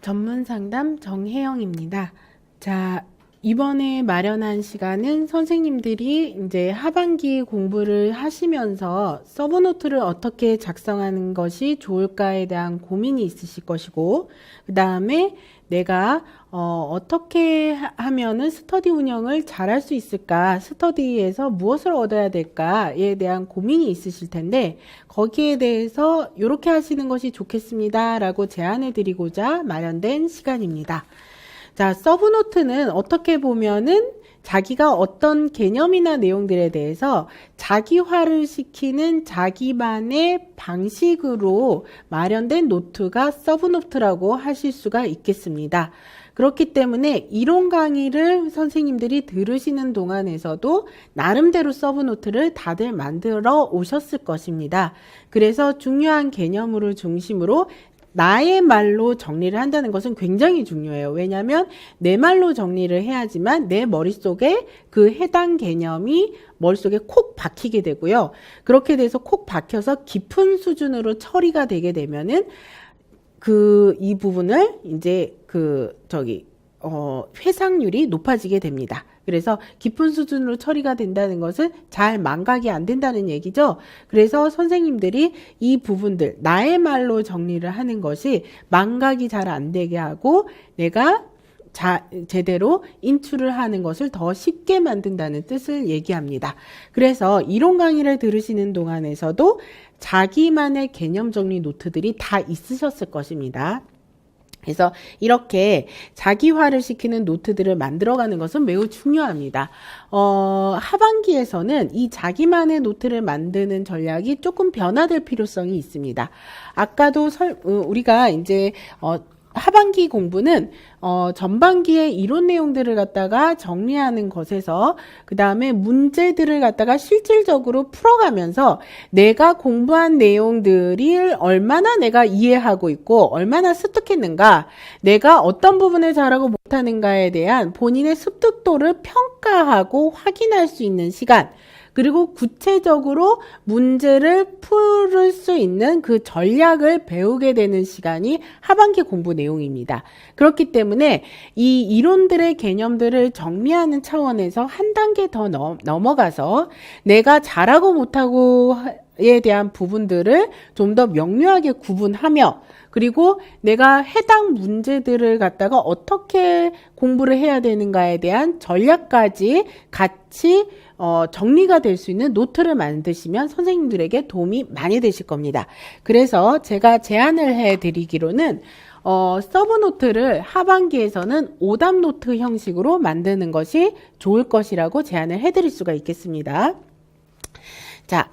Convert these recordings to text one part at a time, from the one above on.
전문상담 정혜영입니다. 자, 이번에 마련한 시간은 선생님들이 이제 하반기 공부를 하시면서 서브노트를 어떻게 작성하는 것이 좋을까에 대한 고민이 있으실 것이고, 그 다음에 내가 어떻게 하면은 스터디 운영을 잘할 수 있을까, 스터디에서 무엇을 얻어야 될까에 대한 고민이 있으실 텐데, 거기에 대해서 이렇게 하시는 것이 좋겠습니다 라고 제안해 드리고자 마련된 시간입니다. 자, 서브노트는 어떻게 보면은 자기가 어떤 개념이나 내용들에 대해서 자기화를 시키는 자기만의 방식으로 마련된 노트가 서브노트라고 하실 수가 있겠습니다. 그렇기 때문에 이론 강의를 선생님들이 들으시는 동안에서도 나름대로 서브노트를 다들 만들어 오셨을 것입니다. 그래서 중요한 개념을 중심으로 나의 말로 정리를 한다는 것은 굉장히 중요해요. 왜냐하면 내 말로 정리를 해야지만 내 머릿속에 그 해당 개념이 머릿속에 콕 박히게 되고요. 그렇게 돼서 콕 박혀서 깊은 수준으로 처리가 되게 되면은 이 부분을 이제 회상률이 높아지게 됩니다. 그래서 깊은 수준으로 처리가 된다는 것은 잘 망각이 안 된다는 얘기죠. 그래서 선생님들이 이 부분들, 나의 말로 정리를 하는 것이 망각이 잘 안 되게 하고 내가 제대로 인출을 하는 것을 더 쉽게 만든다는 뜻을 얘기합니다. 그래서 이론 강의를 들으시는 동안에서도 자기만의 개념 정리 노트들이 다 있으셨을 것입니다. 그래서 이렇게 자기화를 시키는 노트들을 만들어가는 것은 매우 중요합니다. 하반기에서는 이 자기만의 노트를 만드는 전략이 조금 변화될 필요성이 있습니다. 아까도 우리가 이제 하반기 공부는 전반기의 이론 내용들을 갖다가 정리하는 것에서 그 다음에 문제들을 갖다가 실질적으로 풀어가면서 내가 공부한 내용들이 얼마나 내가 이해하고 있고 얼마나 습득했는가, 내가 어떤 부분을 잘하고 못하는가에 대한 본인의 습득도를 평가하고 확인할 수 있는 시간, 그리고 구체적으로 문제를 풀 수 있는 그 전략을 배우게 되는 시간이 하반기 공부 내용입니다. 그렇기 때문에 이 이론들의 개념들을 정리하는 차원에서 한 단계 더 넘어가서 내가 잘하고 못하고에 대한 부분들을 좀 더 명료하게 구분하며, 그리고 내가 해당 문제들을 갖다가 어떻게 공부를 해야 되는가에 대한 전략까지 같이 정리가 될 수 있는 노트를 만드시면 선생님들에게 도움이 많이 되실 겁니다. 그래서 제가 제안을 해드리기로는 서브노트를 하반기에서는 오답 노트 형식으로 만드는 것이 좋을 것이라고 제안을 해드릴 수가 있겠습니다. 자,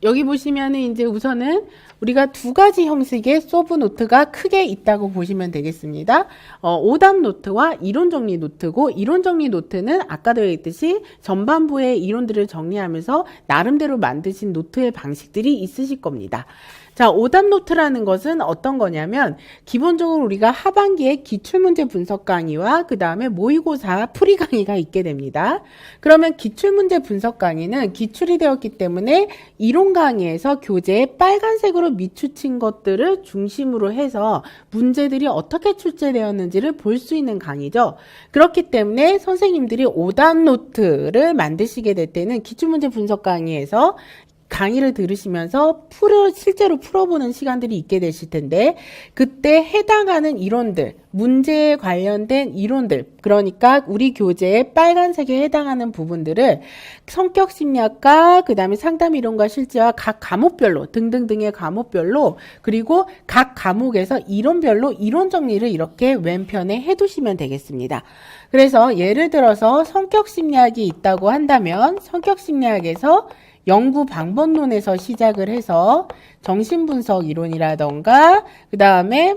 여기 보시면은 이제 우선은 우리가 두 가지 형식의 서브노트가 크게 있다고 보시면 되겠습니다. 오답 노트와 이론 정리 노트고, 이론 정리 노트는 아까도 얘기했듯이 전반부의 이론들을 정리하면서 나름대로 만드신 노트의 방식들이 있으실 겁니다. 자, 오답 노트라는 것은 어떤 거냐면 기본적으로 우리가 하반기에 기출문제 분석 강의와 그 다음에 모의고사 풀이 강의가 있게 됩니다. 그러면 기출문제 분석 강의는 기출이 되었기 때문에 이론 강의에서 교재에 빨간색으로 밑추친 것들을 중심으로 해서 문제들이 어떻게 출제되었는지를 볼 수 있는 강의죠. 그렇기 때문에 선생님들이 오답 노트를 만드시게 될 때는 기출문제 분석 강의에서 강의를 들으시면서 실제로 풀어보는 시간들이 있게 되실 텐데, 그때 해당하는 이론들, 문제에 관련된 이론들, 그러니까 우리 교재에 빨간색에 해당하는 부분들을 성격심리학과, 그 다음에 상담이론과 실제와 각 과목별로, 등등등의 과목별로, 그리고 각 과목에서 이론별로 이론 정리를 이렇게 왼편에 해두시면 되겠습니다. 그래서 예를 들어서 성격심리학이 있다고 한다면 성격심리학에서 연구 방법론에서 시작을 해서 정신분석 이론이라던가, 그 다음에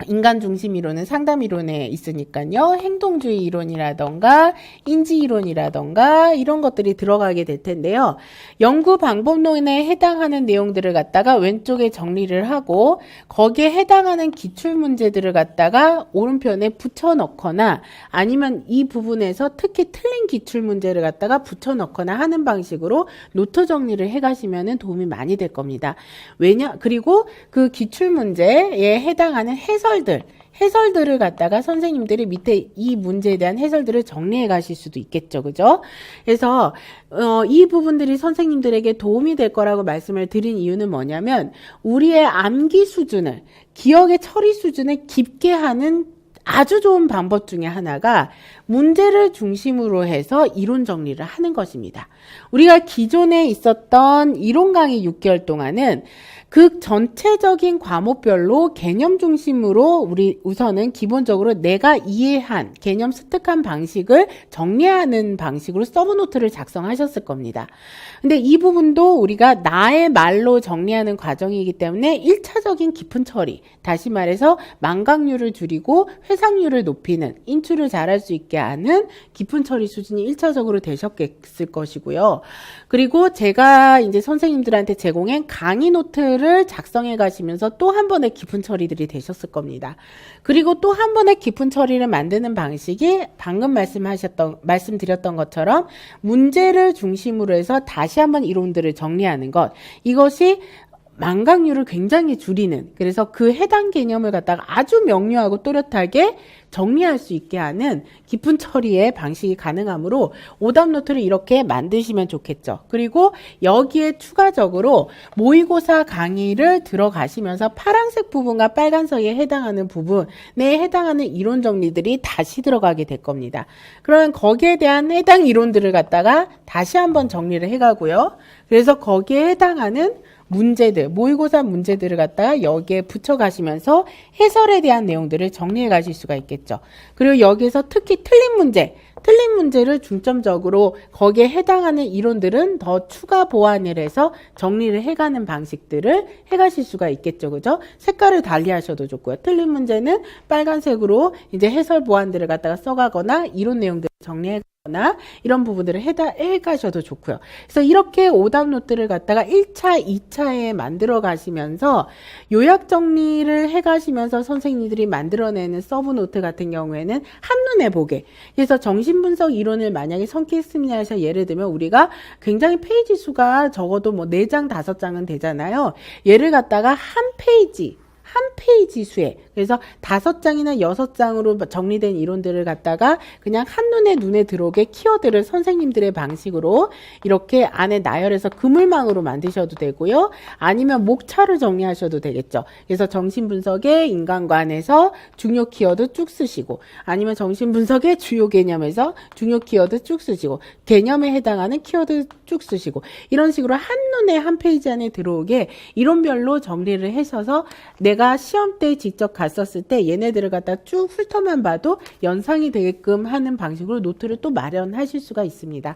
인간 중심 이론은 상담 이론에 있으니까요. 행동주의 이론이라던가 인지 이론이라던가 이런 것들이 들어가게 될 텐데요. 연구 방법론에 해당하는 내용들을 갖다가 왼쪽에 정리를 하고 거기에 해당하는 기출 문제들을 갖다가 오른편에 붙여 넣거나 아니면 이 부분에서 특히 틀린 기출 문제를 갖다가 붙여 넣거나 하는 방식으로 노트 정리를 해 가시면 도움이 많이 될 겁니다. 그리고 그 기출 문제에 해당하는 해석 해설들을 갖다가 선생님들이 밑에 이 문제에 대한 해설들을 정리해 가실 수도 있겠죠. 그죠? 그래서 이 부분들이 선생님들에게 도움이 될 거라고 말씀을 드린 이유는 뭐냐면 우리의 암기 수준을, 기억의 처리 수준을 깊게 하는 아주 좋은 방법 중에 하나가 문제를 중심으로 해서 이론 정리를 하는 것입니다. 우리가 기존에 있었던 이론 강의 6개월 동안은 그 전체적인 과목별로 개념 중심으로 우리 우선은 기본적으로 내가 이해한 개념 습득한 방식을 정리하는 방식으로 서브노트를 작성하셨을 겁니다. 근데 이 부분도 우리가 나의 말로 정리하는 과정이기 때문에 1차적인 깊은 처리, 다시 말해서 망각률을 줄이고 회상률을 높이는, 인출을 잘할 수 있게 하는 깊은 처리 수준이 1차적으로 되셨을 것이고요. 그리고 제가 이제 선생님들한테 제공한 강의 노트를 작성해 가시면서 또 한 번의 깊은 처리들이 되셨을 겁니다. 그리고 또 한 번의 깊은 처리를 만드는 방식이 방금 말씀드렸던 것처럼 문제를 중심으로 해서 다시 한번 이론들을 정리하는 것. 이것이 망각률을 굉장히 줄이는, 그래서 그 해당 개념을 갖다가 아주 명료하고 또렷하게 정리할 수 있게 하는 깊은 처리의 방식이 가능하므로 오답 노트를 이렇게 만드시면 좋겠죠. 그리고 여기에 추가적으로 모의고사 강의를 들어가시면서 파란색 부분과 빨간색에 해당하는 부분에 해당하는 이론 정리들이 다시 들어가게 될 겁니다. 그러면 거기에 대한 해당 이론들을 갖다가 다시 한번 정리를 해가고요. 그래서 거기에 해당하는 문제들, 모의고사 문제들을 갖다가 여기에 붙여가시면서 해설에 대한 내용들을 정리해 가실 수가 있겠죠. 그리고 여기에서 특히 틀린 문제를 중점적으로 거기에 해당하는 이론들은 더 추가 보완을 해서 정리를 해가는 방식들을 해가실 수가 있겠죠. 그죠? 색깔을 달리 하셔도 좋고요. 틀린 문제는 빨간색으로 이제 해설 보완들을 갖다가 써가거나 이론 내용들을 정리해 나 이런 부분들을 해가셔도 좋고요. 그래서 이렇게 오답 노트를 갖다가 1차, 2차에 만들어 가시면서 요약 정리를 해 가시면서 선생님들이 만들어내는 서브 노트 같은 경우에는 한눈에 보게. 그래서 정신분석 이론을 만약에 성취했습니다 해서 예를 들면 우리가 굉장히 페이지 수가 적어도 뭐 4장, 5장은 되잖아요. 얘를 갖다가 한 페이지 수에, 그래서 5장이나 6장으로 정리된 이론들을 갖다가 그냥 한눈에 눈에 들어오게 키워드를 선생님들의 방식으로 이렇게 안에 나열해서 그물망으로 만드셔도 되고요. 아니면 목차를 정리하셔도 되겠죠. 그래서 정신분석의 인간관에서 중요 키워드 쭉 쓰시고, 아니면 정신분석의 주요 개념에서 중요 키워드 쭉 쓰시고, 개념에 해당하는 키워드 쭉 쓰시고, 이런 식으로 한눈에 한 페이지 안에 들어오게 이론별로 정리를 하셔서 내가 시험 때 직접 갔었을 때 얘네들을 갖다 쭉 훑어만 봐도 연상이 되게끔 하는 방식으로 노트를 또 마련하실 수가 있습니다.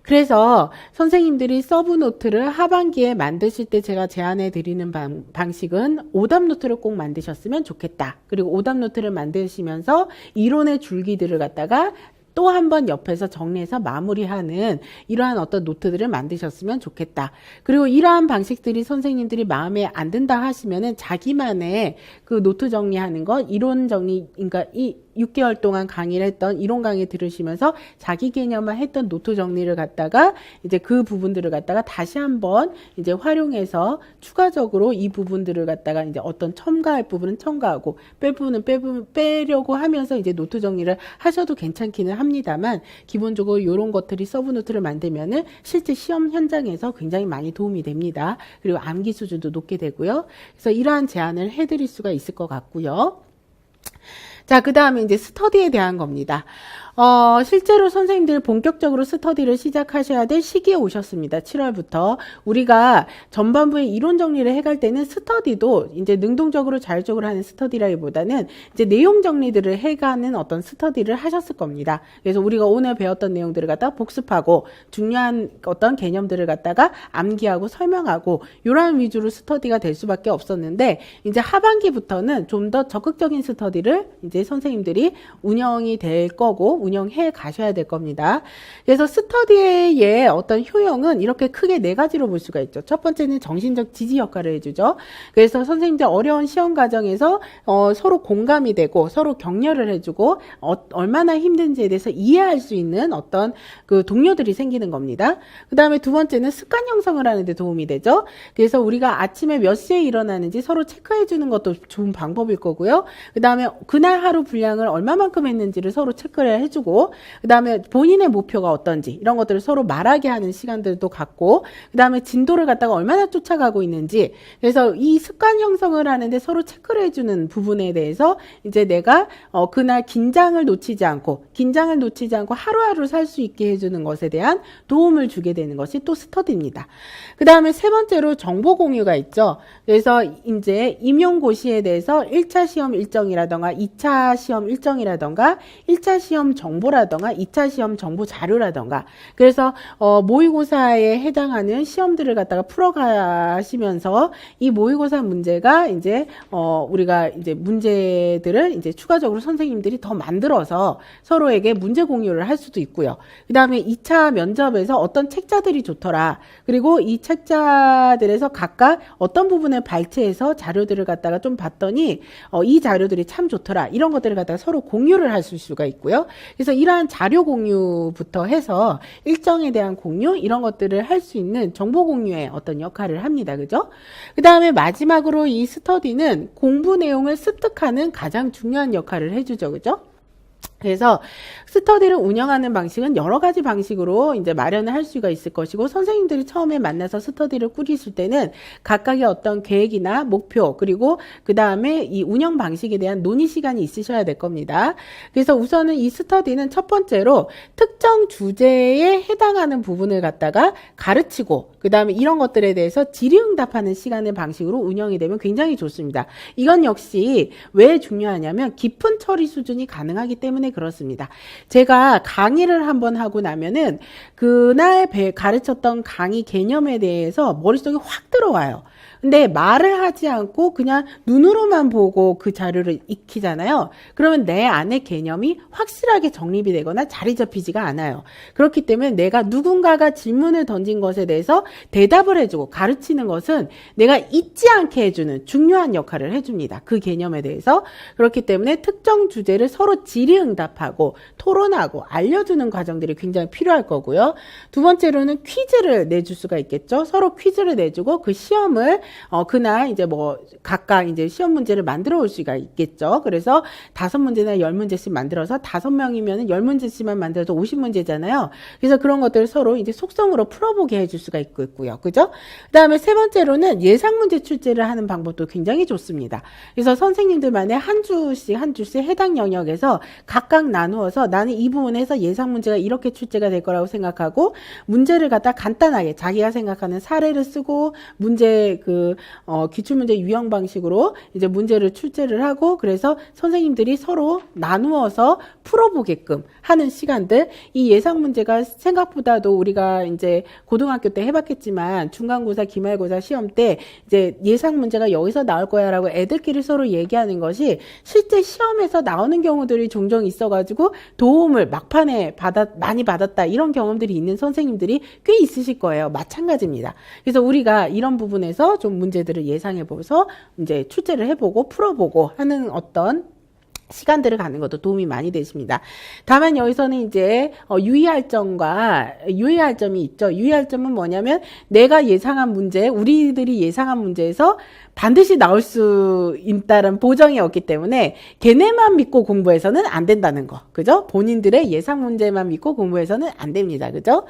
그래서 선생님들이 서브 노트를 하반기에 만드실 때 제가 제안해 드리는 방식은 오답 노트를 꼭 만드셨으면 좋겠다. 그리고 오답 노트를 만드시면서 이론의 줄기들을 갖다가 또 한 번 옆에서 정리해서 마무리하는 이러한 어떤 노트들을 만드셨으면 좋겠다. 그리고 이러한 방식들이 선생님들이 마음에 안 든다 하시면은 자기만의 그 노트 정리하는 것, 이론 정리, 그러니까 이 6개월 동안 강의를 했던 이론 강의 들으시면서 자기 개념화 했던 노트 정리를 갖다가 이제 그 부분들을 갖다가 다시 한번 이제 활용해서 추가적으로 이 부분들을 갖다가 이제 어떤 첨가할 부분은 첨가하고 뺄 부분은 빼려고 하면서 이제 노트 정리를 하셔도 괜찮기는 합니다만 기본적으로 이런 것들이 서브 노트를 만들면은 실제 시험 현장에서 굉장히 많이 도움이 됩니다. 그리고 암기 수준도 높게 되고요. 그래서 이러한 제안을 해드릴 수가 있을 것 같고요. 자, 그 다음에 이제 스터디에 대한 겁니다. 실제로 선생님들이 본격적으로 스터디를 시작하셔야 될 시기에 오셨습니다. 7월부터. 우리가 전반부에 이론 정리를 해갈 때는 스터디도 이제 능동적으로 자율적으로 하는 스터디라기보다는 이제 내용 정리들을 해가는 어떤 스터디를 하셨을 겁니다. 그래서 우리가 오늘 배웠던 내용들을 갖다가 복습하고 중요한 어떤 개념들을 갖다가 암기하고 설명하고 이러한 위주로 스터디가 될 수밖에 없었는데 이제 하반기부터는 좀 더 적극적인 스터디를 이제 이제 선생님들이 운영이 될 거고 운영해 가셔야 될 겁니다. 그래서 스터디의 어떤 효용은 이렇게 크게 네 가지로 볼 수가 있죠. 첫 번째는 정신적 지지 역할을 해주죠. 그래서 선생님들 어려운 시험 과정에서 서로 공감이 되고 서로 격려를 해주고 얼마나 힘든지에 대해서 이해할 수 있는 어떤 그 동료들이 생기는 겁니다. 그 다음에 두 번째는 습관 형성을 하는데 도움이 되죠. 그래서 우리가 아침에 몇 시에 일어나는지 서로 체크해 주는 것도 좋은 방법일 거고요. 그 다음에 그날 하루 분량을 얼마만큼 했는지를 서로 체크를 해주고, 그 다음에 본인의 목표가 어떤지 이런 것들을 서로 말하게 하는 시간들도 갖고, 그 다음에 진도를 갖다가 얼마나 쫓아가고 있는지, 그래서 이 습관 형성을 하는데 서로 체크를 해주는 부분에 대해서 이제 내가 그날 긴장을 놓치지 않고 하루하루 살 수 있게 해주는 것에 대한 도움을 주게 되는 것이 또 스터디입니다. 그 다음에 세 번째로 정보 공유가 있죠. 그래서 이제 임용고시에 대해서 1차 시험 일정이라던가 2차 시험 일정이라던가 1차 시험 정보라던가 2차 시험 정보 자료라던가, 그래서 모의고사에 해당하는 시험들을 갖다가 풀어가시면서 이 모의고사 문제가 이제 우리가 이제 문제들을 이제 추가적으로 선생님들이 더 만들어서 서로에게 문제 공유를 할 수도 있고요. 그 다음에 2차 면접에서 어떤 책자들이 좋더라. 그리고 이 책자들에서 각각 어떤 부분을 발췌해서 자료들을 갖다가 좀 봤더니 이 자료들이 참 좋더라. 이런 것들을 갖다가 서로 공유를 할 수가 있고요. 그래서 이러한 자료 공유부터 해서 일정에 대한 공유 이런 것들을 할 수 있는 정보 공유의 어떤 역할을 합니다. 그죠? 그 다음에 마지막으로 이 스터디는 공부 내용을 습득하는 가장 중요한 역할을 해주죠. 그죠? 그래서 스터디를 운영하는 방식은 여러 가지 방식으로 이제 마련을 할 수가 있을 것이고, 선생님들이 처음에 만나서 스터디를 꾸리실 때는 각각의 어떤 계획이나 목표, 그리고 그 다음에 이 운영 방식에 대한 논의 시간이 있으셔야 될 겁니다. 그래서 우선은 이 스터디는 첫 번째로 특정 주제에 해당하는 부분을 갖다가 가르치고, 그 다음에 이런 것들에 대해서 질의응답하는 시간의 방식으로 운영이 되면 굉장히 좋습니다. 이건 역시 왜 중요하냐면 깊은 처리 수준이 가능하기 때문에 그렇습니다. 제가 강의를 한번 하고 나면은 그날 가르쳤던 강의 개념에 대해서 머릿속에 확 들어와요. 근데 말을 하지 않고 그냥 눈으로만 보고 그 자료를 익히잖아요. 그러면 내 안의 개념이 확실하게 정립이 되거나 자리 잡히지가 않아요. 그렇기 때문에 내가 누군가가 질문을 던진 것에 대해서 대답을 해주고 가르치는 것은 내가 잊지 않게 해주는 중요한 역할을 해줍니다. 그 개념에 대해서. 그렇기 때문에 특정 주제를 서로 질의응답하고 토론하고 알려주는 과정들이 굉장히 필요할 거고요. 두 번째로는 퀴즈를 내줄 수가 있겠죠. 서로 퀴즈를 내주고 그 시험을 그날 이제 뭐 각각 이제 시험 문제를 만들어 올 수가 있겠죠. 그래서 5문제나 10문제씩 만들어서 5명이면 10문제씩만 만들어도 50문제잖아요. 그래서 그런 것들을 서로 이제 속성으로 풀어보게 해줄 수가 있고요. 그죠? 그 다음에 세 번째로는 예상 문제 출제를 하는 방법도 굉장히 좋습니다. 그래서 선생님들만의 한 주씩 해당 영역에서 각각 나누어서 나는 이 부분에서 예상 문제가 이렇게 출제가 될 거라고 생각하고, 문제를 갖다 간단하게 자기가 생각하는 사례를 쓰고 문제 기출문제 유형 방식으로 이제 문제를 출제를 하고, 그래서 선생님들이 서로 나누어서 풀어보게끔 하는 시간들, 이 예상 문제가 생각보다도 우리가 이제 고등학교 때 해봤겠지만 중간고사, 기말고사 시험 때 이제 예상 문제가 여기서 나올 거야라고 애들끼리 서로 얘기하는 것이 실제 시험에서 나오는 경우들이 종종 있어가지고 도움을 막판에 많이 받았다 이런 경험들이 있는 선생님들이 꽤 있으실 거예요. 마찬가지입니다. 그래서 우리가 이런 부분에서 좀 문제들을 예상해보면서 이제 출제를 해보고 풀어보고 하는 어떤 시간들을 갖는 것도 도움이 많이 되십니다. 다만 여기서는 이제 유의할 점이 있죠. 유의할 점은 뭐냐면 내가 예상한 문제, 우리들이 예상한 문제에서 반드시 나올 수 있다는 보장이 없기 때문에 걔네만 믿고 공부해서는 안 된다는 거. 그죠? 본인들의 예상 문제만 믿고 공부해서는 안 됩니다. 그죠?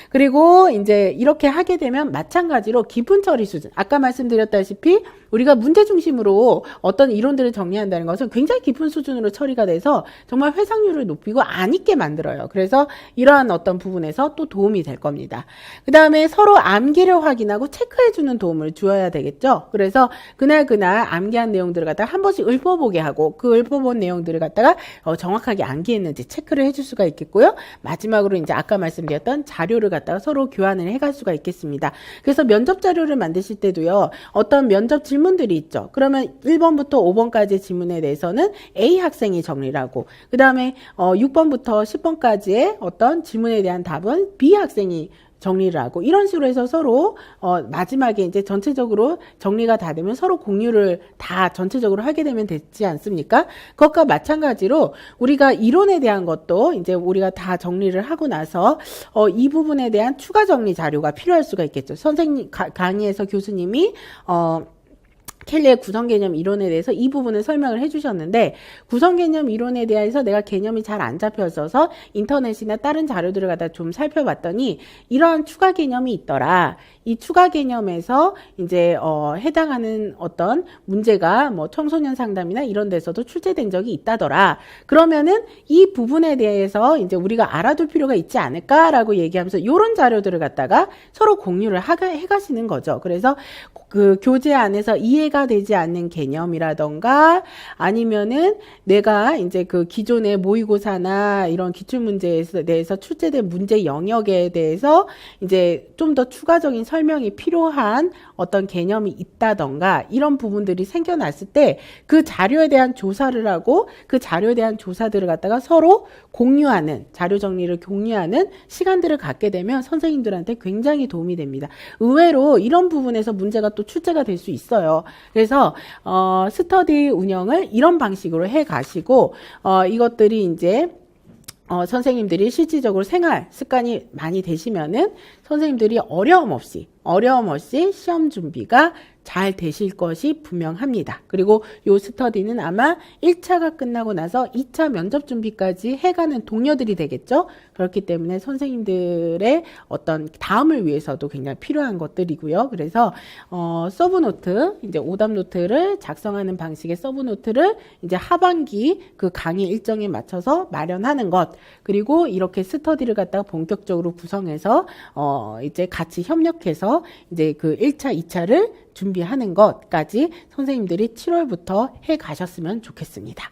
그리고 이제 이렇게 하게 되면 마찬가지로 깊은 처리 수준. 아까 말씀드렸다시피 우리가 문제 중심으로 어떤 이론들을 정리한다는 것은 굉장히 깊은 수준으로 처리가 돼서 정말 회상률을 높이고 안 잊게 만들어요. 그래서 이러한 어떤 부분에서 또 도움이 될 겁니다. 그 다음에 서로 암기를 확인하고 체크해주는 도움을 주어야 되겠죠. 그래서 그날 암기한 내용들을 갖다가 한 번씩 읊어보게 하고 그 읊어본 내용들을 갖다가 정확하게 암기했는지 체크를 해줄 수가 있겠고요. 마지막으로 이제 아까 말씀드렸던 자료를 갖다가 서로 교환을 해갈 수가 있겠습니다. 그래서 면접 자료를 만드실 때도요. 어떤 면접 질문들이 있죠. 그러면 1번부터 5번까지의 질문에 대해서는 A 학생이 정리를 하고 그 다음에 6번부터 10번까지의 어떤 질문에 대한 답은 B 학생이 정리를 하고 이런 식으로 해서 서로 마지막에 이제 전체적으로 정리가 다 되면 서로 공유를 다 전체적으로 하게 되면 되지 않습니까? 그것과 마찬가지로 우리가 이론에 대한 것도 이제 우리가 다 정리를 하고 나서 이 부분에 대한 추가 정리 자료가 필요할 수가 있겠죠. 선생님 강의에서 교수님이 켈리의 구성개념 이론에 대해서 이 부분을 설명을 해주셨는데 구성개념 이론에 대해서 내가 개념이 잘 안 잡혀져서 인터넷이나 다른 자료들을 갖다 좀 살펴봤더니 이러한 추가 개념이 있더라. 이 추가 개념에서 이제 해당하는 어떤 문제가 뭐 청소년 상담이나 이런 데서도 출제된 적이 있다더라. 그러면은 이 부분에 대해서 이제 우리가 알아둘 필요가 있지 않을까라고 얘기하면서 이런 자료들을 갖다가 서로 공유를 해가시는 거죠. 그래서 그 교재 안에서 이해가 되지 않는 개념이라던가 아니면은 내가 이제 그 기존의 모의고사나 이런 기출문제에 대해서 출제된 문제 영역에 대해서 이제 좀 더 추가적인 설명이 필요한 어떤 개념이 있다던가 이런 부분들이 생겨났을 때 그 자료에 대한 조사를 하고 그 자료에 대한 조사들을 갖다가 서로 공유하는 자료 정리를 공유하는 시간들을 갖게 되면 선생님들한테 굉장히 도움이 됩니다. 의외로 이런 부분에서 문제가 또 출제가 될 수 있어요. 그래서 스터디 운영을 이런 방식으로 해 가시고 이것들이 이제 선생님들이 실질적으로 생활 습관이 많이 되시면은 선생님들이 어려움 없이 시험 준비가 잘 되실 것이 분명합니다. 그리고 요 스터디는 아마 1차가 끝나고 나서 2차 면접 준비까지 해가는 동료들이 되겠죠. 그렇기 때문에 선생님들의 어떤 다음을 위해서도 굉장히 필요한 것들이고요. 그래서 서브노트, 이제 오답 노트를 작성하는 방식의 서브노트를 이제 하반기 그 강의 일정에 맞춰서 마련하는 것, 그리고 이렇게 스터디를 갖다가 본격적으로 구성해서 이제 같이 협력해서 이제 그 1차, 2차를 준비하는 것까지 선생님들이 7월부터 해 가셨으면 좋겠습니다.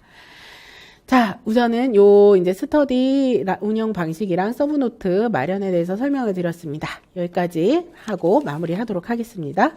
자, 우선은 요 이제 스터디 운영 방식이랑 서브노트 마련에 대해서 설명을 드렸습니다. 여기까지 하고 마무리하도록 하겠습니다.